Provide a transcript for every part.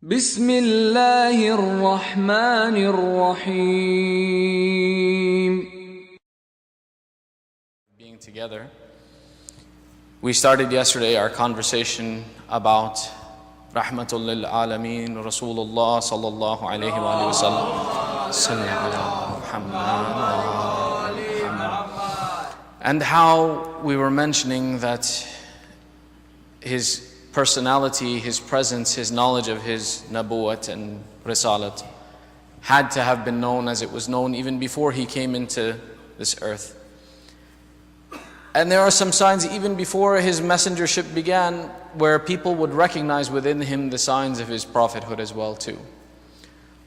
بسم الله الرحمن الرحيم. Being together, we started yesterday our conversation about Rahmatul lil Alameen Rasulullah sallallahu alayhi wa sallam. Salli ala Muhammad. And how we were mentioning that his personality, his presence, his knowledge of his nabuwat and risalat had to have been known as it was known even before he came into this earth. And there are some signs even before his messengership began where people would recognize within him the signs of his prophethood as well too.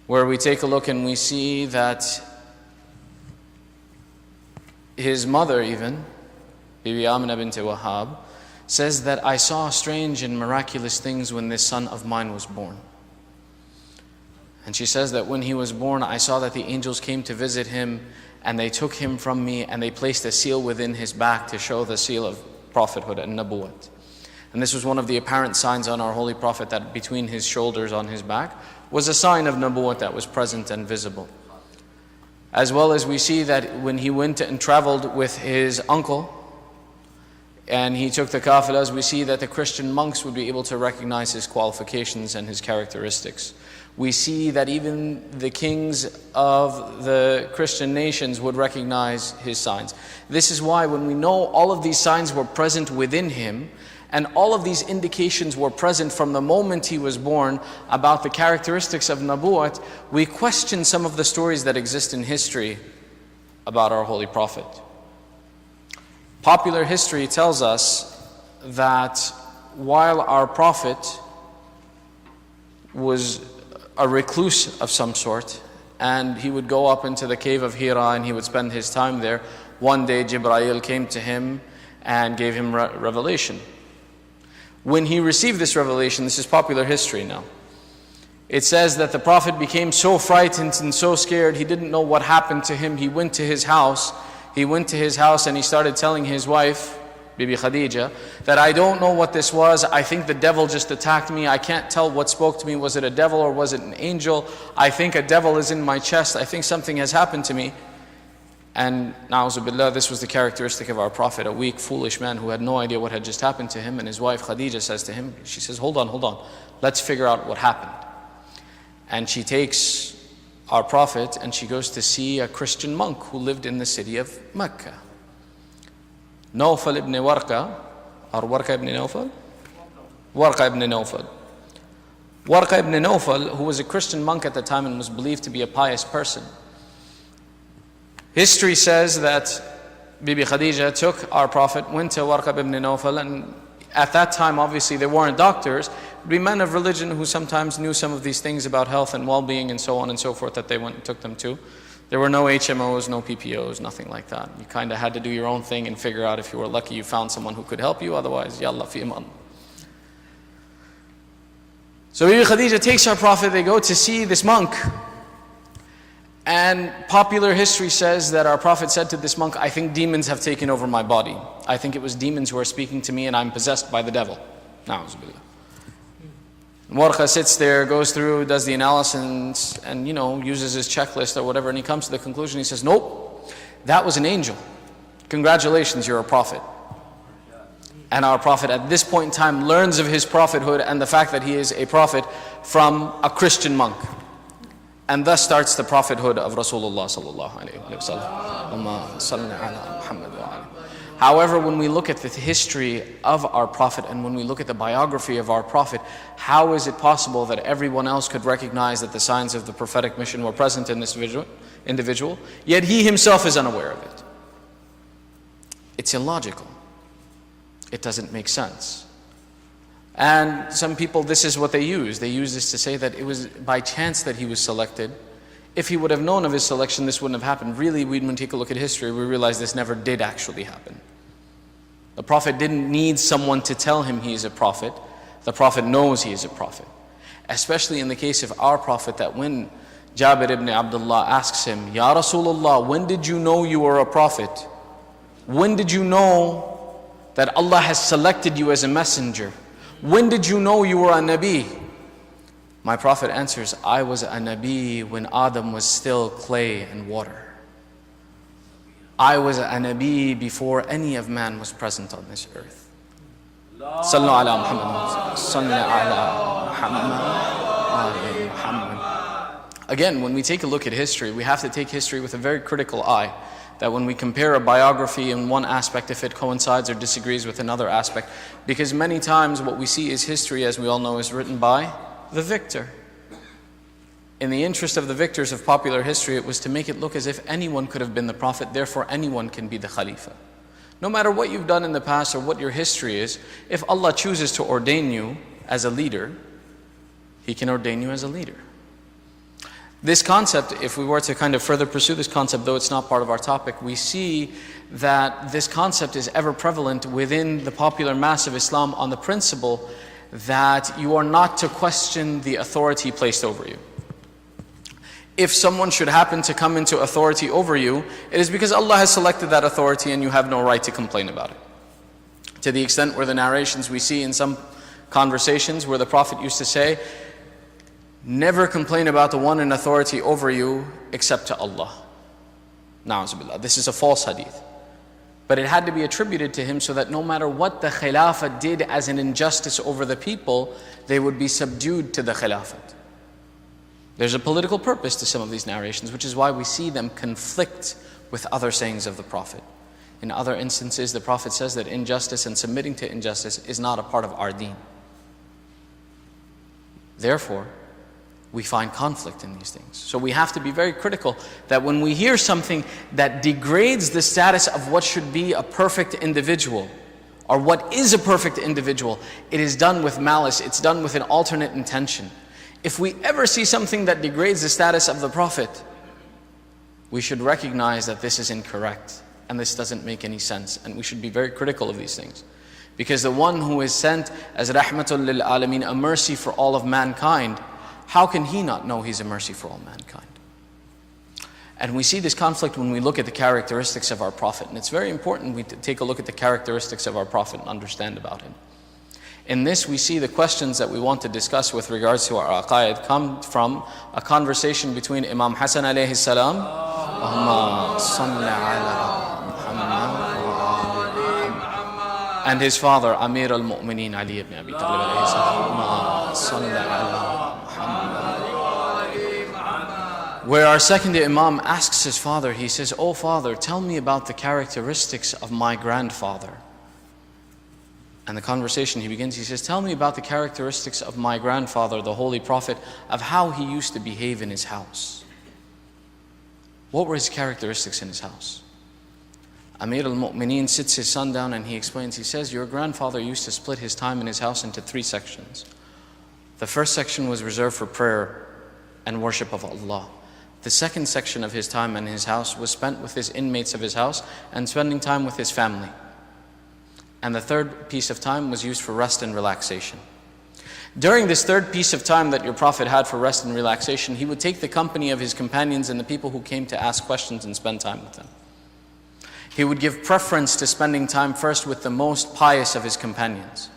Where we take a look and we see that his mother even, Bibi Amina bint Wahab, says that I saw strange and miraculous things when this son of mine was born. And she says that when he was born, I saw that the angels came to visit him and they took him from me and they placed a seal within his back to show the seal of prophethood and nabuwat. And this was one of the apparent signs on our Holy Prophet, that between his shoulders on his back was a sign of nabuwat that was present and visible. As well as we see that when he went and traveled with his uncle, and he took the kafilas, we see that the Christian monks would be able to recognize his qualifications and his characteristics. We see that even the kings of the Christian nations would recognize his signs. This is why when we know all of these signs were present within him, and all of these indications were present from the moment he was born about the characteristics of nabuwat, we question some of the stories that exist in history about our Holy Prophet. Popular history tells us that while our Prophet was a recluse of some sort, and he would go up into the cave of Hira and he would spend his time there, one day Jibreel came to him and gave him revelation. When he received this revelation, this is popular history now, it says that the Prophet became so frightened and so scared, he didn't know what happened to him. He went to his house and he started telling his wife, Bibi Khadija, that I don't know what this was. I think the devil just attacked me. I can't tell what spoke to me. Was it a devil or was it an angel? I think a devil is in my chest. I think something has happened to me. And na'uzu billah, this was the characteristic of our Prophet, a weak, foolish man who had no idea what had just happened to him. And his wife Khadija says to him, she says, hold on, let's figure out what happened. And she takes our Prophet and she goes to see a Christian monk who lived in the city of Mecca. Nawfal ibn Warqa, or Warqa ibn Nawfal? Warqa ibn Nawfal. Warqa ibn Nawfal, who was a Christian monk at the time and was believed to be a pious person. History says that Bibi Khadija took our Prophet, went to Warqa ibn Nawfal, and at that time obviously there weren't doctors, be men of religion who sometimes knew some of these things about health and well-being and so on and so forth that they went and took them to. There were no HMOs, no PPOs, nothing like that. You kind of had to do your own thing and figure out, if you were lucky you found someone who could help you, otherwise yalla fi iman. So Bibi Khadija takes our Prophet, they go to see this monk. And popular history says that our Prophet said to this monk, I think demons have taken over my body. I think it was demons who are speaking to me and I'm possessed by the devil. Na'uzu billah. Warqa sits there, goes through, does the analysis and uses his checklist or whatever, and he comes to the conclusion, he says, nope, that was an angel. Congratulations, you're a prophet. And our Prophet at this point in time learns of his prophethood and the fact that he is a prophet from a Christian monk. And thus starts the prophethood of Rasulullah sallallahu alayhi wa sallam. However, when we look at the history of our Prophet and when we look at the biography of our Prophet, how is it possible that everyone else could recognize that the signs of the prophetic mission were present in this individual, yet he himself is unaware of it? It's illogical. It doesn't make sense. And some people, this is what they use. They use this to say that it was by chance that he was selected. If he would have known of his selection, this wouldn't have happened. Really, when we take a look at history, we realize this never did actually happen. The Prophet didn't need someone to tell him he is a prophet. The Prophet knows he is a prophet. Especially in the case of our Prophet, that when Jabir ibn Abdullah asks him, Ya Rasulullah, when did you know you were a prophet? When did you know that Allah has selected you as a messenger? When did you know you were a Nabi? My Prophet answers, I was a Nabi when Adam was still clay and water. I was a Nabi before any of man was present on this earth. Sallu ala Muhammad. Sallu ala Muhammad. Again, when we take a look at history, we have to take history with a very critical eye. That when we compare a biography in one aspect, if it coincides or disagrees with another aspect, because many times what we see is history, as we all know, is written by the victor. In the interest of the victors of popular history, it was to make it look as if anyone could have been the Prophet, therefore anyone can be the Khalifa. No matter what you've done in the past or what your history is, if Allah chooses to ordain you as a leader, He can ordain you as a leader. This concept, if we were to kind of further pursue this concept, though it's not part of our topic, we see that this concept is ever prevalent within the popular mass of Islam on the principle that you are not to question the authority placed over you. If someone should happen to come into authority over you, it is because Allah has selected that authority and you have no right to complain about it. To the extent where the narrations we see in some conversations where the Prophet used to say, never complain about the one in authority over you except to Allah. Na'uzubillah. This is a false hadith. But it had to be attributed to him so that no matter what the Khilafah did as an injustice over the people, they would be subdued to the Khilafat. There's a political purpose to some of these narrations, which is why we see them conflict with other sayings of the Prophet. In other instances, the Prophet says that injustice and submitting to injustice is not a part of our deen. Therefore, we find conflict in these things. So we have to be very critical that when we hear something that degrades the status of what should be a perfect individual, or what is a perfect individual, it is done with malice, it's done with an alternate intention. If we ever see something that degrades the status of the Prophet, we should recognize that this is incorrect and this doesn't make any sense, and we should be very critical of these things. Because the one who is sent as rahmatul lil alameen, a mercy for all of mankind, how can he not know he's a mercy for all mankind? And we see this conflict when we look at the characteristics of our Prophet. And it's very important we take a look at the characteristics of our Prophet and understand about him. In this, we see the questions that we want to discuss with regards to our aqaid come from a conversation between Imam Hassan alayhi salam, Allahumma salli ala Muhammad, and his father, Amir al-Mu'mineen Ali ibn Abi Talib alayhi salam, Allahumma salli ala where our second Imam asks his father, he says, "Oh father, tell me about the characteristics of my grandfather." And the conversation he begins, he says, "Tell me about the characteristics of my grandfather, the Holy Prophet, of how he used to behave in his house." What were his characteristics in his house? Amir al-Mu'mineen sits his son down and he explains, he says, "Your grandfather used to split his time in his house into 3 sections. The first section was reserved for prayer and worship of Allah. The second section of his time in his house was spent with his inmates of his house and spending time with his family. And the third piece of time was used for rest and relaxation. During this third piece of time that your Prophet had for rest and relaxation, he would take the company of his companions and the people who came to ask questions and spend time with them. He would give preference to spending time first with the most pious of his companions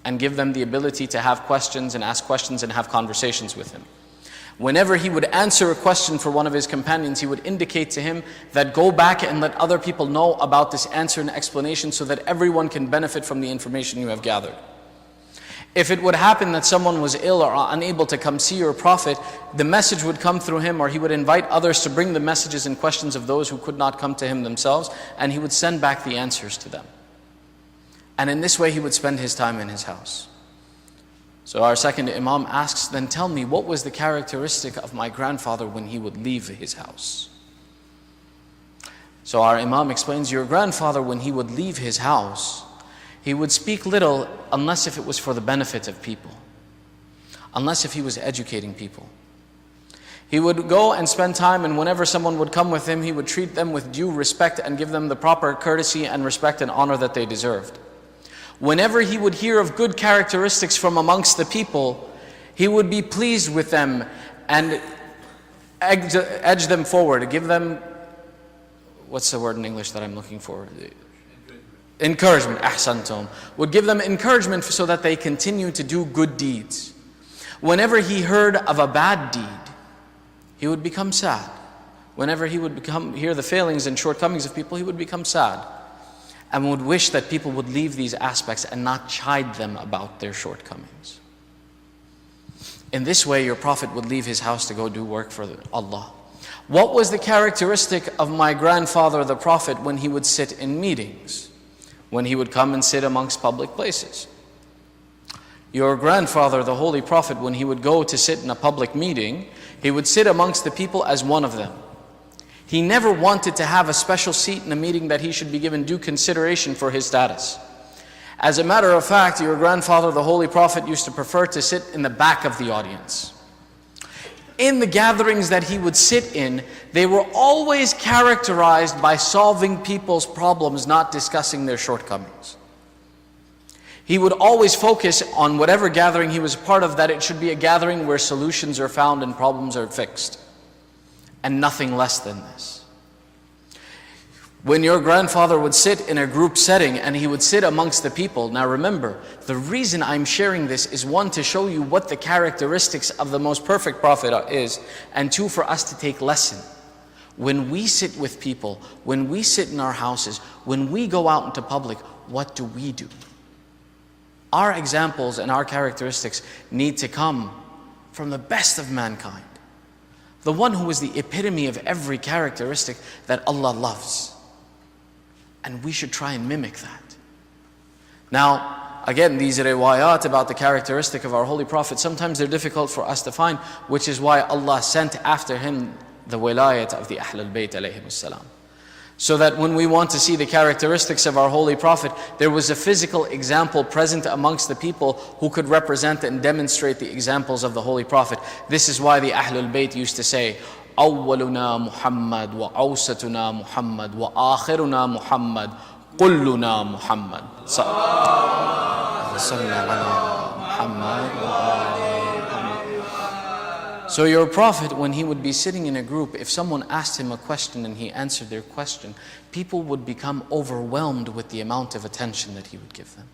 and give them the ability to have questions and ask questions and have conversations with him. Whenever he would answer a question for one of his companions, he would indicate to him that go back and let other people know about this answer and explanation so that everyone can benefit from the information you have gathered. If it would happen that someone was ill or unable to come see your Prophet, the message would come through him, or he would invite others to bring the messages and questions of those who could not come to him themselves, and he would send back the answers to them. And in this way he would spend his time in his house." So our second Imam asks, "Then tell me, what was the characteristic of my grandfather when he would leave his house?" So our Imam explains, "Your grandfather, when he would leave his house, he would speak little unless if it was for the benefit of people, unless if he was educating people. He would go and spend time, and whenever someone would come with him, he would treat them with due respect and give them the proper courtesy and respect and honor that they deserved. Whenever he would hear of good characteristics from amongst the people, he would be pleased with them and edge them forward, give them, what's the word in English that I'm looking for? Encouragement, ahsantum. Would give them encouragement so that they continue to do good deeds. Whenever he heard of a bad deed, he would become sad. Whenever he would hear the failings and shortcomings of people, he would become sad and would wish that people would leave these aspects and not chide them about their shortcomings. In this way, your Prophet would leave his house to go do work for Allah. What was the characteristic of my grandfather, the Prophet, when he would sit in meetings? When he would come and sit amongst public places? Your grandfather, the Holy Prophet, when he would go to sit in a public meeting, he would sit amongst the people as one of them. He never wanted to have a special seat in a meeting that he should be given due consideration for his status. As a matter of fact, your grandfather, the Holy Prophet, used to prefer to sit in the back of the audience. In the gatherings that he would sit in, they were always characterized by solving people's problems, not discussing their shortcomings. He would always focus on whatever gathering he was a part of, that it should be a gathering where solutions are found and problems are fixed, and nothing less than this. When your grandfather would sit in a group setting and he would sit amongst the people, now remember, the reason I'm sharing this is, one, to show you what the characteristics of the most perfect Prophet is, and two, for us to take lesson. When we sit with people, when we sit in our houses, when we go out into public, what do we do? Our examples and our characteristics need to come from the best of mankind, the one who is the epitome of every characteristic that Allah loves. And we should try and mimic that. Now, again, these riwayat about the characteristic of our Holy Prophet, sometimes they're difficult for us to find, which is why Allah sent after him the wilayat of the Ahlul Bayt alayhimus salam. So that when we want to see the characteristics of our Holy Prophet, there was a physical example present amongst the people who could represent and demonstrate the examples of the Holy Prophet. This is why the Ahlul Bayt used to say, أولنا محمد وأوسطنا محمد وآخرنا محمد كلنا محمد صلى على محمد. So your Prophet, when he would be sitting in a group, if someone asked him a question and he answered their question, people would become overwhelmed with the amount of attention that he would give them.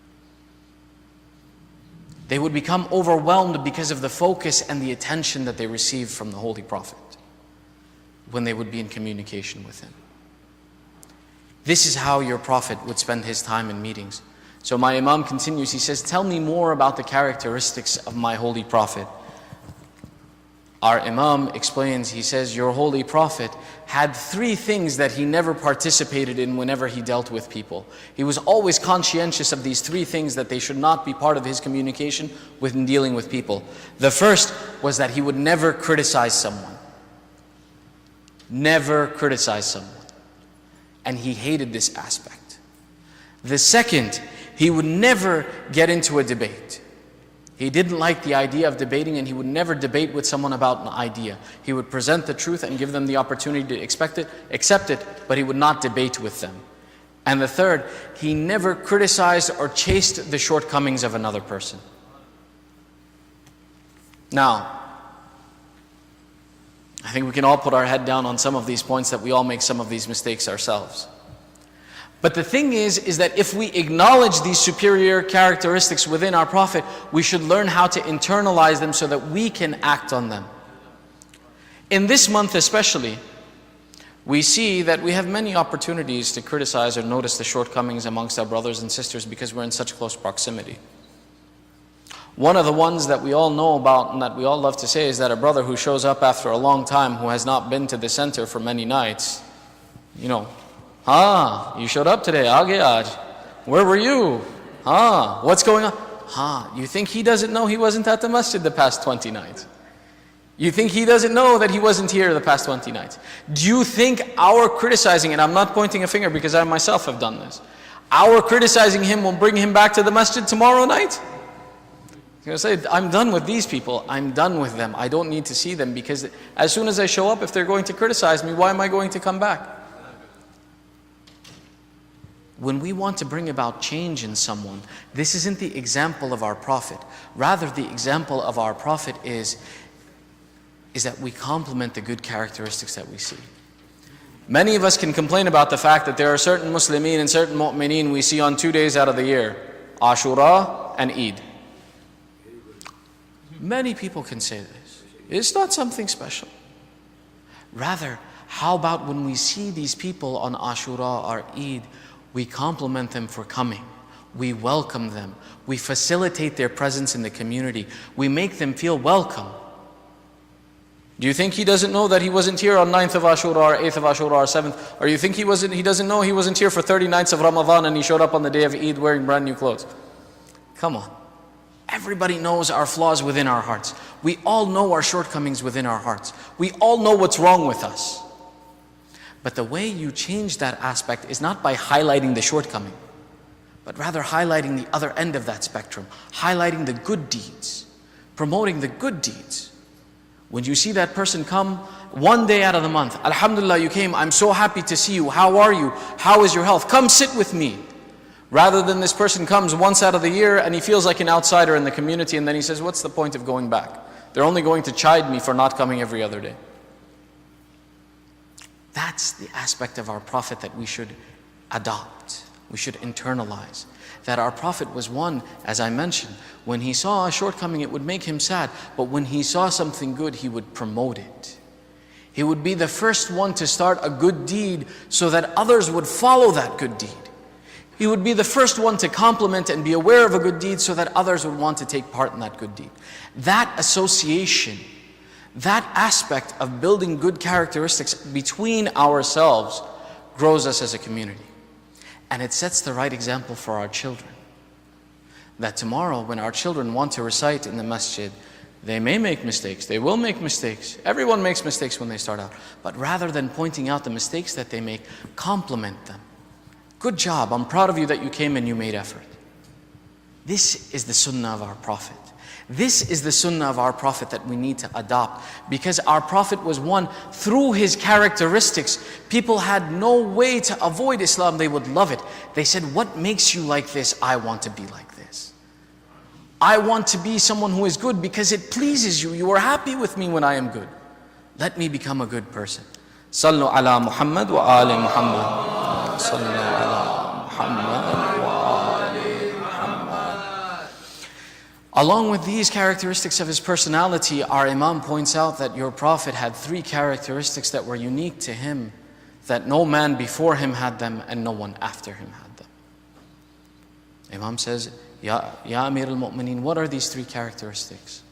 They would become overwhelmed because of the focus and the attention that they received from the Holy Prophet when they would be in communication with him. This is how your Prophet would spend his time in meetings. So my Imam continues, he says, tell me more about the characteristics of my Holy Prophet. Our Imam explains, he says, your Holy Prophet had three things that he never participated in whenever he dealt with people. He was always conscientious of these three things, that they should not be part of his communication when dealing with people. The first was that he would never criticize someone. Never criticize someone. And he hated this aspect. The second, he would never get into a debate. He didn't like the idea of debating, and he would never debate with someone about an idea. He would present the truth and give them the opportunity to accept it, but he would not debate with them. And the third, he never criticized or chased the shortcomings of another person. Now, I think we can all put our head down on some of these points, that we all make some of these mistakes ourselves. But the thing is that if we acknowledge these superior characteristics within our Prophet, we should learn how to internalize them so that we can act on them. In this month especially, we see that we have many opportunities to criticize or notice the shortcomings amongst our brothers and sisters because we're in such close proximity. One of the ones that we all know about and that we all love to say is that a brother who shows up after a long time, who has not been to the center for many nights, you showed up today, aage aaj. Where were you? What's going on? You think he doesn't know he wasn't at the masjid the past 20 nights? You think he doesn't know that he wasn't here the past 20 nights? Do you think our criticizing, and I'm not pointing a finger because I myself have done this, our criticizing him will bring him back to the masjid tomorrow night? He's going to say, I'm done with these people. I'm done with them. I don't need to see them, because as soon as I show up, if they're going to criticize me, why am I going to come back? When we want to bring about change in someone, this isn't the example of our Prophet. Rather, the example of our Prophet is that we complement the good characteristics that we see. Many of us can complain about the fact that there are certain Muslimin and certain Mu'mineen we see on 2 days out of the year, Ashura and Eid. Many people can say this. It's not something special. Rather, how about when we see these people on Ashura or Eid, we compliment them for coming. We welcome them. We facilitate their presence in the community. We make them feel welcome. Do you think he doesn't know that he wasn't here on 9th of Ashura or 8th of Ashura or 7th? Or you think he doesn't know he wasn't here for 30 nights of Ramadan and he showed up on the day of Eid wearing brand new clothes? Come on. Everybody knows our flaws within our hearts. We all know our shortcomings within our hearts. We all know what's wrong with us. But the way you change that aspect is not by highlighting the shortcoming, but rather highlighting the other end of that spectrum, highlighting the good deeds, promoting the good deeds. When you see that person come one day out of the month, Alhamdulillah, you came, I'm so happy to see you, how are you, how is your health, come sit with me. Rather than this person comes once out of the year and he feels like an outsider in the community and then he says, what's the point of going back? They're only going to chide me for not coming every other day. That's the aspect of our Prophet that we should adopt, we should internalize. That our Prophet was one, as I mentioned, when he saw a shortcoming it would make him sad, but when he saw something good he would promote it. He would be the first one to start a good deed so that others would follow that good deed. He would be the first one to compliment and be aware of a good deed so that others would want to take part in that good deed. That association, that aspect of building good characteristics between ourselves grows us as a community. And it sets the right example for our children. That tomorrow when our children want to recite in the masjid, they may make mistakes, they will make mistakes. Everyone makes mistakes when they start out. But rather than pointing out the mistakes that they make, compliment them. Good job, I'm proud of you that you came and you made effort. This is the sunnah of our Prophet. This is the sunnah of our Prophet that we need to adopt, because our Prophet was one, through his characteristics, people had no way to avoid Islam, they would love it. They said, what makes you like this? I want to be like this. I want to be someone who is good because it pleases you. You are happy with me when I am good. Let me become a good person. Sallu ala Muhammad wa ali Muhammad. Sallu ala Muhammad wa ali Muhammad. Along with these characteristics of his personality, our Imam points out that your Prophet had 3 characteristics that were unique to him, that no man before him had them and no one after him had them. Imam says, Ya Amir al-Mu'mineen, what are these 3 characteristics?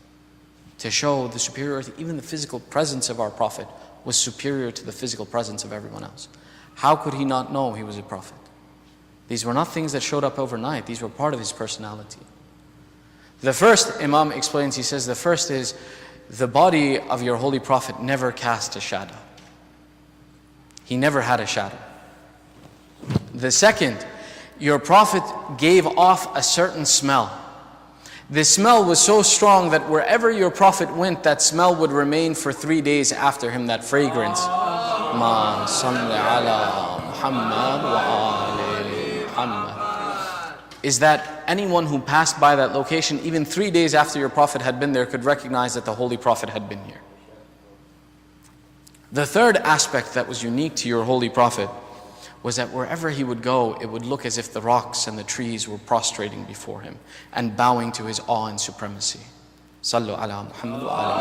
To show the superiority, even the physical presence of our Prophet was superior to the physical presence of everyone else. How could he not know he was a Prophet? These were not things that showed up overnight. These were part of his personality. The first, Imam explains, he says, the first is, the body of your holy Prophet never cast a shadow. He never had a shadow. The second, your Prophet gave off a certain smell. The smell was so strong that wherever your Prophet went, that smell would remain for 3 days after him, that fragrance. Ma salli ala Muhammad wa ali Muhammad. Is that anyone who passed by that location, even 3 days after your Prophet had been there, could recognize that the Holy Prophet had been here. The third aspect that was unique to your Holy Prophet was that wherever he would go, it would look as if the rocks and the trees were prostrating before him and bowing to his awe and supremacy. Sallu ala Muhammad wa ala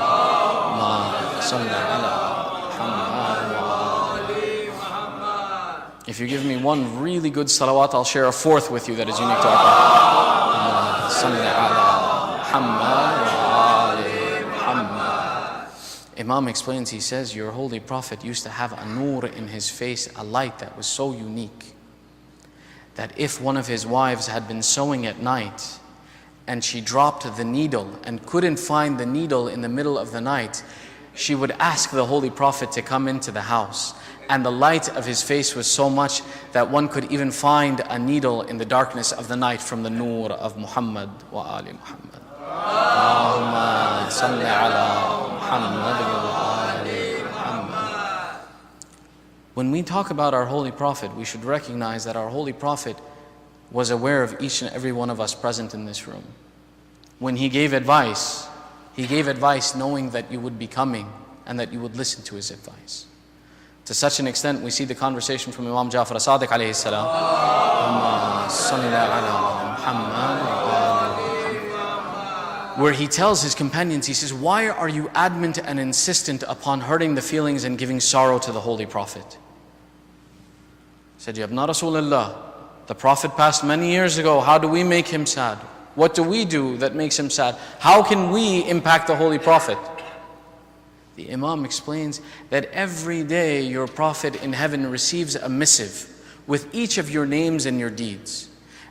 Muhammad. Sallu ala Muhammad wa ali Muhammad. If you give me one really good salawat, I'll share a 4th with you that is unique to our Prophet. Sallu ala Muhammad wa ali Muhammad. Imam explains, he says, your holy Prophet used to have a nur in his face, a light that was so unique, that if one of his wives had been sewing at night and she dropped the needle and couldn't find the needle in the middle of the night, she would ask the holy Prophet to come into the house. And the light of his face was so much that one could even find a needle in the darkness of the night from the nur of Muhammad wa ali Muhammad. Allahumma salli ala Muhammad wa ali Muhammad. When we talk about our Holy Prophet, we should recognize that our Holy Prophet was aware of each and every one of us present in this room. When he gave advice knowing that you would be coming and that you would listen to his advice. To such an extent, we see the conversation from Imam Jafar as-Sadiq alayhi salam. Allahumma salli ala Muhammad wa ali Muhammad. where he tells his companions, he says, why are you adamant and insistent upon hurting the feelings and giving sorrow to the Holy Prophet? He said, Ya Ibn Rasulullah, the Prophet passed many years ago. How do we make him sad? What do we do that makes him sad? How can we impact the Holy Prophet? The Imam explains that every day your Prophet in heaven receives a missive with each of your names and your deeds.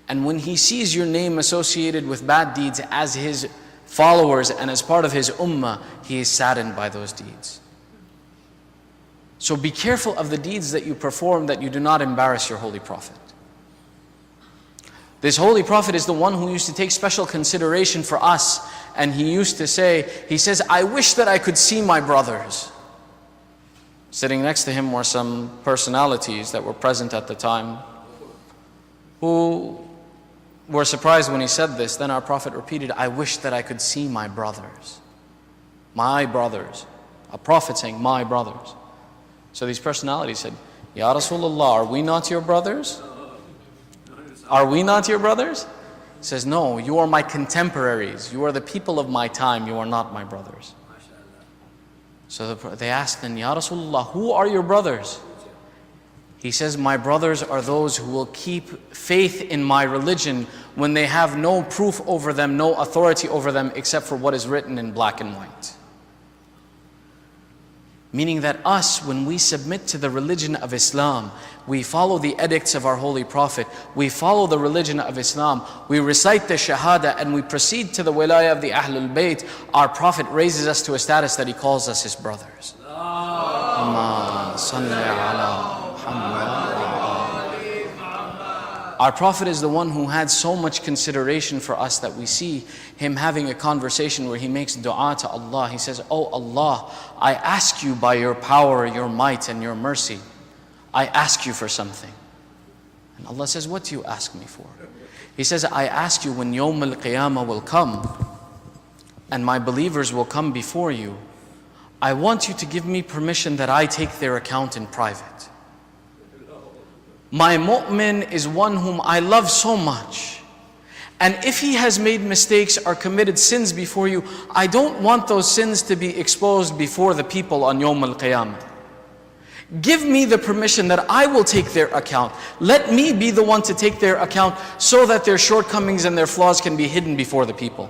And when he sees your name associated with bad deeds as his followers and as part of his ummah, he is saddened by those deeds. So be careful of the deeds that you perform, that you do not embarrass your Holy Prophet. This Holy Prophet is the one who used to take special consideration for us, and he used to say, he says, I wish that I could see my brothers. Sitting next to him were some personalities that were present at the time who were surprised when he said this. Then our Prophet repeated, I wish that I could see my brothers. My brothers. A Prophet saying, my brothers. So these personalities said, Ya Rasulullah, are we not your brothers? Are we not your brothers? He says, no, you are my contemporaries. You are the people of my time. You are not my brothers. So they asked then, Ya Rasulullah, who are your brothers? He says, my brothers are those who will keep faith in my religion when they have no proof over them, no authority over them, except for what is written in black and white. Meaning that us, when we submit to the religion of Islam, we follow the edicts of our Holy Prophet, we follow the religion of Islam, we recite the Shahada, and we proceed to the wilayah of the Ahlul Bayt, our Prophet raises us to a status that he calls us his brothers. Our Prophet is the one who had so much consideration for us that we see him having a conversation where he makes dua to Allah. He says, Oh Allah, I ask you by your power, your might and your mercy, I ask you for something. And Allah says, what do you ask me for? He says, I ask you when Yawm al-Qiyamah will come and my believers will come before you, I want you to give me permission that I take their account in private. My mu'min is one whom I love so much. And if he has made mistakes or committed sins before you, I don't want those sins to be exposed before the people on Yawm al-Qiyamah. Give me the permission that I will take their account. Let me be the one to take their account so that their shortcomings and their flaws can be hidden before the people.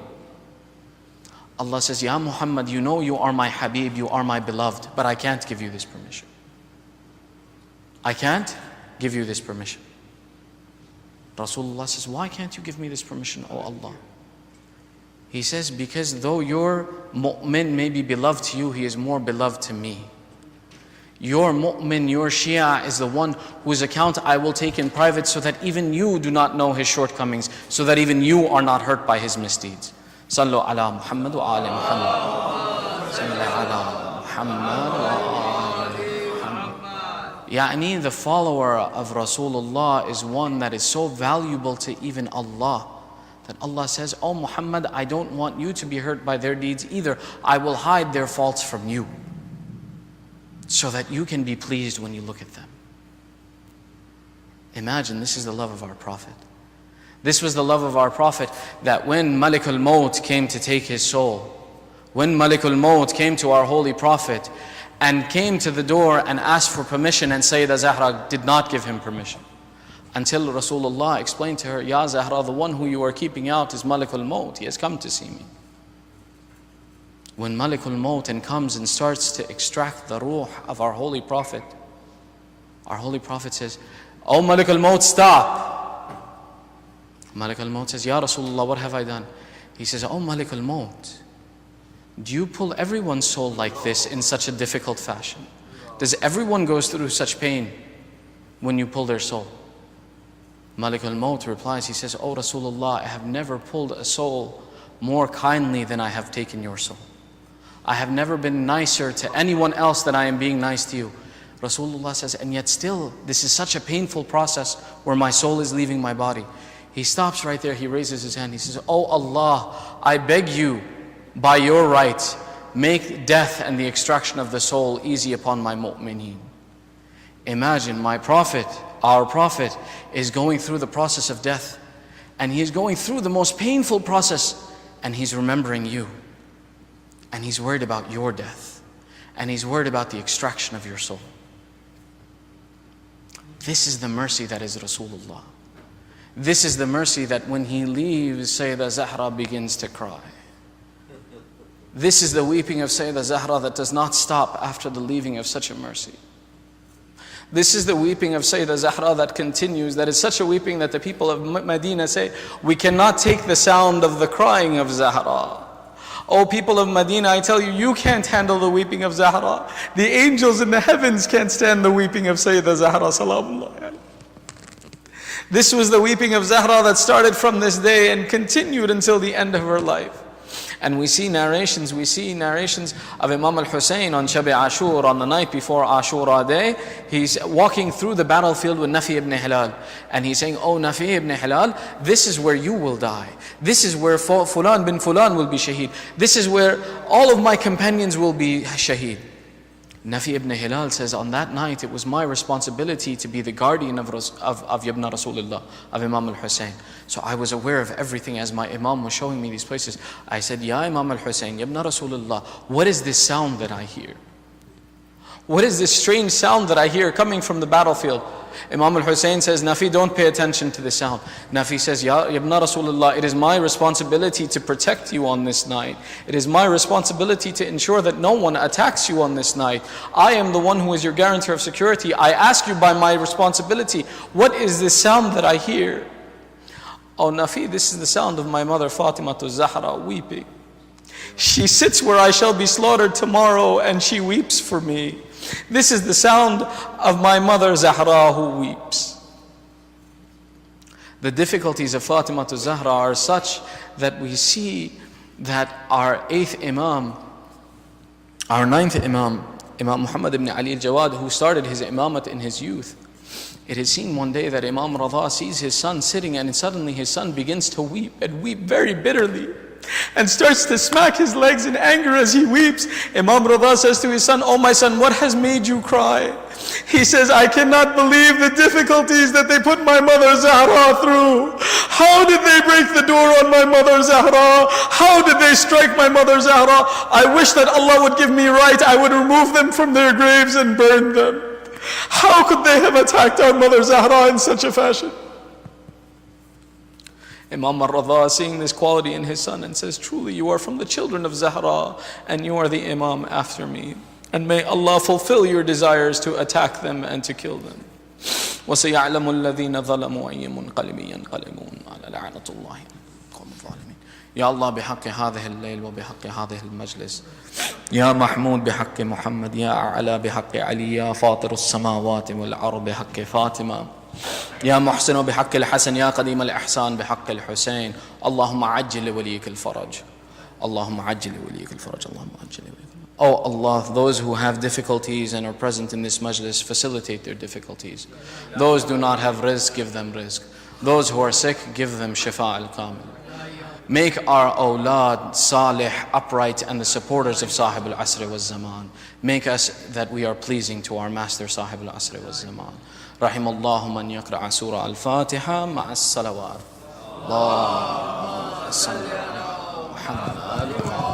Allah says, Ya Muhammad, you know you are my Habib, you are my beloved, but I can't give you this permission. I can't give you this permission. Rasulullah says, why can't you give me this permission, O Allah? He says, because though your mu'min may be beloved to you, he is more beloved to me. Your mu'min, your Shia is the one whose account I will take in private so that even you do not know his shortcomings, so that even you are not hurt by his misdeeds. Sallu ala Muhammad wa ali Muhammad. Sallu ala Muhammad wa ali Muhammad. Ya'ni the follower of Rasulullah is one that is so valuable to even Allah, that Allah says, Oh Muhammad, I don't want you to be hurt by their deeds either. I will hide their faults from you, so that you can be pleased when you look at them. Imagine, this is the love of our Prophet. This was the love of our Prophet, that when Malik al-Maut came to take his soul, when Malik al-Maut came to our Holy Prophet and came to the door and asked for permission, and Sayyidah Zahra did not give him permission, until Rasulullah explained to her, Ya Zahra, the one who you are keeping out is Malik al-Maut. He has come to see me. When Malik al-Maut comes and starts to extract the ruh of our Holy Prophet says, Oh Malik al-Maut, stop. Malik al-Maut says, Ya Rasulullah, what have I done? He says, Oh Malik al-Maut, do you pull everyone's soul like this in such a difficult fashion? Does everyone go through such pain when you pull their soul? Malik al-Maut replies, he says, Oh Rasulullah, I have never pulled a soul more kindly than I have taken your soul. I have never been nicer to anyone else than I am being nice to you. Rasulullah says, and yet still, this is such a painful process where my soul is leaving my body. He stops right there, he raises his hand, he says, Oh Allah, I beg you, by your right, make death and the extraction of the soul easy upon my mu'mineen. Imagine my Prophet, our Prophet, is going through the process of death, and he is going through the most painful process and he's remembering you, and he's worried about your death, and he's worried about the extraction of your soul. This is the mercy that is Rasulullah. This is the mercy that when he leaves, Sayyidah Zahra begins to cry. This is the weeping of Sayyidah Zahra that does not stop after the leaving of such a mercy. This is the weeping of Sayyidah Zahra that continues, that is such a weeping that the people of Medina say, we cannot take the sound of the crying of Zahra. Oh people of Medina, I tell you, you can't handle the weeping of Zahra. The angels in the heavens can't stand the weeping of Sayyidah Zahra Salamullah alayha. This was the weeping of Zahra that started from this day and continued until the end of her life. And we see narrations of Imam al-Hussain on Shab Ashur, on the night before Ashura day. He's walking through the battlefield with Nafi ibn Hilal. And he's saying, oh Nafi ibn Hilal, this is where you will die. This is where Fulan bin Fulan will be shaheed. This is where all of my companions will be shaheed. Nafi ibn Hilal says, on that night it was my responsibility to be the guardian of Yabna Rasulullah, of Imam al-Hussain. So I was aware of everything as my Imam was showing me these places. I said, Ya Imam al-Hussain, Yabna Rasulullah, what is this sound that I hear? What is this strange sound that I hear coming from the battlefield? Imam al-Hussain says, Nafi, don't pay attention to the sound. Nafi says, Ya Ibn Rasulullah, it is my responsibility to protect you on this night. It is my responsibility to ensure that no one attacks you on this night. I am the one who is your guarantor of security. I ask you by my responsibility, what is this sound that I hear? Oh Nafi, this is the sound of my mother Fatima to Zahra weeping. She sits where I shall be slaughtered tomorrow and she weeps for me. This is the sound of my mother Zahra who weeps. The difficulties of Fatima to Zahra are such that we see that our 8th Imam, our 9th Imam, Imam Muhammad ibn Ali al-Jawad, who started his imamat in his youth, it is seen one day that Imam Radha sees his son sitting and suddenly his son begins to weep and weep very bitterly, and starts to smack his legs in anger as he weeps. Imam Radha says to his son, oh my son, what has made you cry? He says, I cannot believe the difficulties that they put my mother Zahra through. How did they break the door on my mother Zahra? How did they strike my mother Zahra? I wish that Allah would give me right. I would remove them from their graves and burn them. How could they have attacked our mother Zahra in such a fashion? Imam al-Radha seeing this quality in his son and says, truly you are from the children of Zahra and you are the Imam after me. And may Allah fulfill your desires to attack them and to kill them. وَسَيَعْلَمُ الَّذِينَ ظَلَمُوا أَيَّ مُنْقَلِبٍ يَنْقَلِبُونَ عَلَى لَعْنَةُ اللَّهِ قَوْمَ الظَّالِمِينَ يا الله بحق هذه الليل وبحق هذه المجلس يا محمود بحق محمد يا أعلى بحق علي يا فاطر السماوات والأرض بحق فاطمة يا محسن بحق الحسن يا قديم الإحسان بحق الحسين اللهم عجل لوليك الفرج اللهم عجل لوليك الفرج اللهم عجل لوليك الفرج. Oh Allah, those who have difficulties and are present in this majlis, facilitate their difficulties. Those do not have rizq, give them rizq. Those who are sick, give them shifa al-kamil. Make our awlad salih, upright, and the supporters of Sahib al-Asr wa Zaman. Make us that we are pleasing to our master Sahib al-Asr wa Zaman. رحم الله من يقرأ سورة الفاتحة مع الصلوات. اللهم صل على محمد.